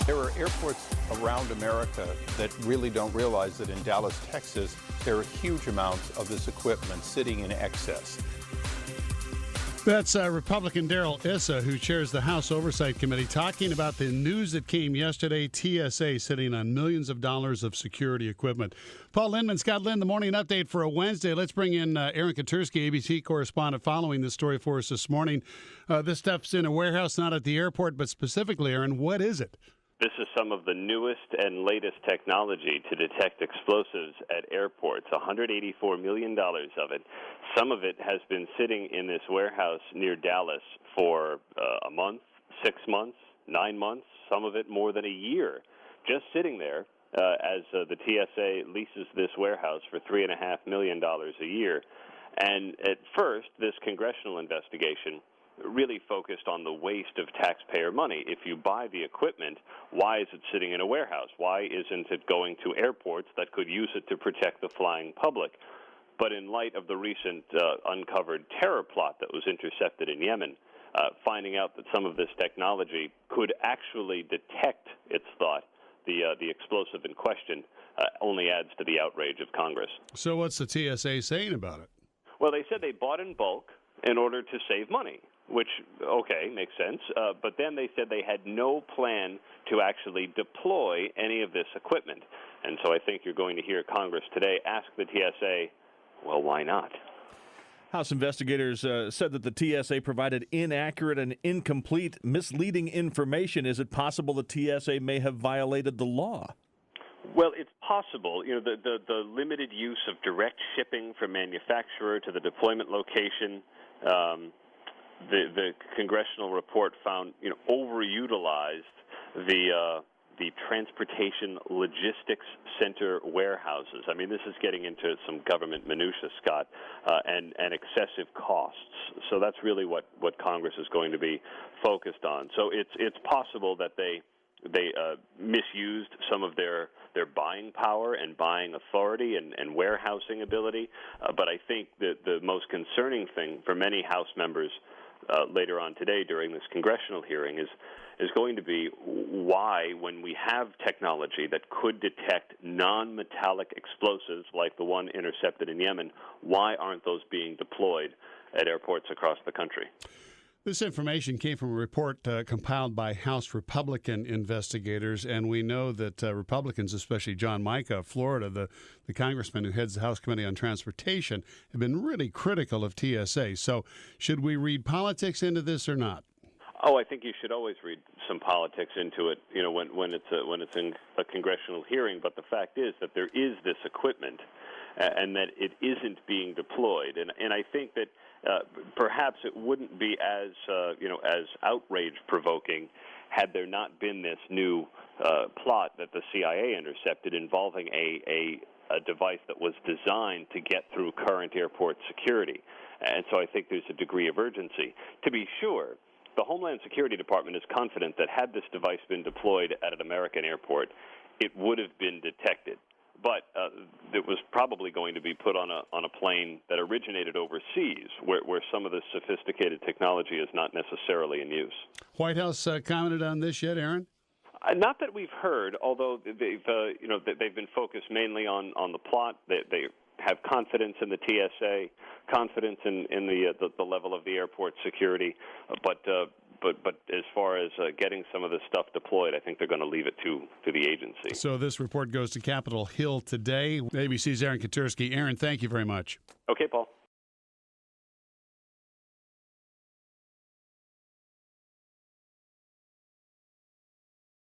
There are airports around America that really don't realize that in Dallas, Texas, there are huge amounts of this equipment sitting in excess. That's Republican Darrell Issa, who chairs the House Oversight Committee, talking about the news that came yesterday, TSA sitting on millions of dollars of security equipment. Paul Lindman, Scott Lynn, the morning update for a Wednesday. Let's bring in Aaron Katursky, ABC correspondent, following this story for us this morning. This stuff's in a warehouse, not at the airport, but specifically, Aaron, what is it? This is some of the newest and latest technology to detect explosives at airports, $184 million of it. Some of it has been sitting in this warehouse near Dallas for a month, 6 months, 9 months, some of it more than a year, just sitting there as the TSA leases this warehouse for $3.5 million a year. And at first, this congressional investigation really focused on the waste of taxpayer money. If you buy the equipment, why is it sitting in a warehouse? Why isn't it going to airports that could use it to protect the flying public? But in light of the recent uncovered terror plot that was intercepted in Yemen, finding out that some of this technology could actually detect, it's thought, the explosive in question only adds to the outrage of Congress. So what's the TSA saying about it? Well, they said they bought in bulk in order to save money, which, okay, makes sense. But then they said they had no plan to actually deploy any of this equipment. And so I think you're going to hear Congress today ask the TSA, well, why not? House investigators said that the TSA provided inaccurate and incomplete, misleading information. Is it possible the TSA may have violated the law? Well, it's possible. You know, the limited use of direct shipping from manufacturer to the deployment location. The congressional report found, overutilized the transportation logistics center warehouses. I mean, this is getting into some government minutia, Scott, and excessive costs. So that's really what Congress is going to be focused on. So it's possible that they misused some of their buying power and buying authority and warehousing ability. But I think that the most concerning thing for many House members later on today during this congressional hearing is going to be why, when we have technology that could detect non-metallic explosives like the one intercepted in Yemen, why aren't those being deployed at airports across the country? This information came from a report compiled by House Republican investigators, and we know that Republicans, especially John Mica of Florida, the congressman who heads the House Committee on Transportation, have been really critical of TSA. So should we read politics into this or not? Oh, I think you should always read some politics into it, when it's in a congressional hearing. But the fact is that there is this equipment and that it isn't being deployed. And I think that perhaps it wouldn't be as outrage-provoking had there not been this new plot that the CIA intercepted involving a device that was designed to get through current airport security. And so I think there's a degree of urgency. To be sure, the Homeland Security Department is confident that had this device been deployed at an American airport, it would have been detected. But it was probably going to be put on a plane that originated overseas, where some of this sophisticated technology is not necessarily in use. White House commented on this yet, Aaron? Not that we've heard, although they've been focused mainly on the plot. They have confidence in the TSA, confidence in the level of the airport security, but as far as getting some of this stuff deployed, I think they're going to leave it to the agency. So this report goes to Capitol Hill today. ABC's Aaron Katursky. Aaron, thank you very much. Okay, Paul.